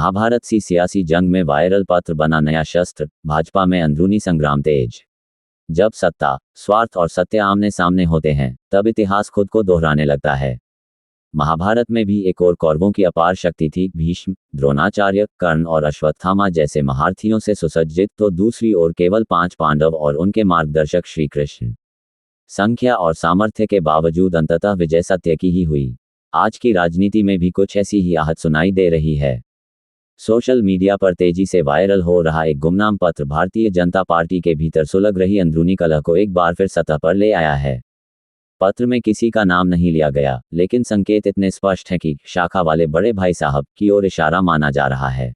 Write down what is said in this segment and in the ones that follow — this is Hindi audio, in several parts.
महाभारत सी सियासी जंग में वायरल पत्र बना नया शस्त्र, भाजपा में अंदरूनी संग्राम तेज। जब सत्ता, स्वार्थ और सत्य आमने सामने होते हैं, तब इतिहास खुद को दोहराने लगता है। महाभारत में भी एक और कौरवों की अपार शक्ति थी। भीष्म, द्रोणाचार्य, कर्ण और अश्वत्थामा जैसे महारथियों से सुसज्जित, तो दूसरी ओर केवल 5 पांडव और उनके मार्गदर्शक श्री कृष्ण। संख्या और सामर्थ्य के बावजूद अंततः विजय सत्य की ही हुई। आज की राजनीति में भी कुछ ऐसी ही आहट सुनाई दे रही है। सोशल मीडिया पर तेजी से वायरल हो रहा एक गुमनाम पत्र भारतीय जनता पार्टी के भीतर सुलग रही अंदरूनी कलह को एक बार फिर सतह पर ले आया है। पत्र में किसी का नाम नहीं लिया गया, लेकिन संकेत इतने स्पष्ट हैं कि शाखा वाले बड़े भाई साहब की ओर इशारा माना जा रहा है।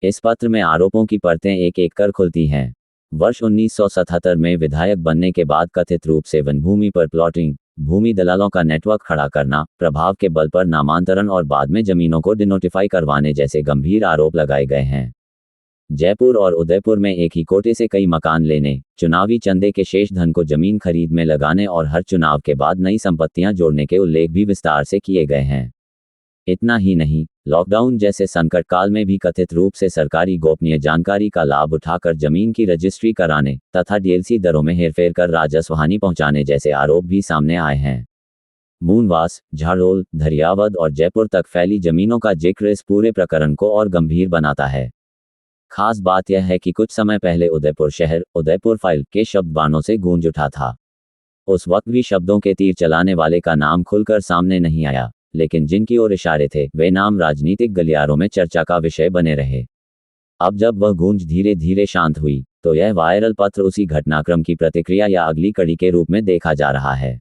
इस पत्र में आरोपों की परतें एक एक कर खुलती हैं। वर्ष 1977 में विधायक बनने के बाद कथित रूप से वन भूमि पर प्लॉटिंग, भूमि दलालों का नेटवर्क खड़ा करना, प्रभाव के बल पर नामांतरण और बाद में जमीनों को डिनोटिफाई करवाने जैसे गंभीर आरोप लगाए गए हैं। जयपुर और उदयपुर में एक ही कोटे से कई मकान लेने, चुनावी चंदे के शेष धन को जमीन खरीद में लगाने और हर चुनाव के बाद नई संपत्तियां जोड़ने के उल्लेख भी विस्तार से किए गए हैं। इतना ही नहीं, लॉकडाउन जैसे संकट काल में भी कथित रूप से सरकारी गोपनीय जानकारी का लाभ उठाकर जमीन की रजिस्ट्री कराने तथा डीएलसी दरों में हेरफेर कर राजस्व हानि पहुंचाने जैसे आरोप भी सामने आए हैं। मूनवास, झाड़ोल, धरियावद और जयपुर तक फैली जमीनों का जिक्र इस पूरे प्रकरण को और गंभीर बनाता है। खास बात यह है कि कुछ समय पहले उदयपुर शहर, उदयपुर फाइल के शब्द बाणों से गूंज उठा था। उस वक्त भी शब्दों के तीर चलाने वाले का नाम खुलकर सामने नहीं आया, लेकिन जिनकी ओर इशारे थे वे नाम राजनीतिक गलियारों में चर्चा का विषय बने रहे। अब जब वह गूंज धीरे धीरे शांत हुई, तो यह वायरल पत्र उसी घटनाक्रम की प्रतिक्रिया या अगली कड़ी के रूप में देखा जा रहा है।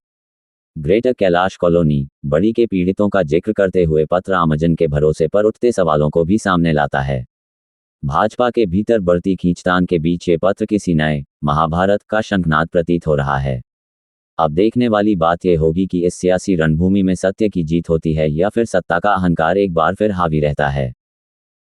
ग्रेटर कैलाश कॉलोनी, बड़ी के पीड़ितों का जिक्र करते हुए पत्र आमजन के भरोसे पर उठते सवालों को भी सामने लाता है। भाजपा के भीतर बढ़ती खींचतान के बीच ये पत्र किसी नए महाभारत का शंखनाद प्रतीत हो रहा है। अब देखने वाली बात यह होगी कि इस सियासी रणभूमि में सत्य की जीत होती है या फिर सत्ता का अहंकार एक बार फिर हावी रहता है।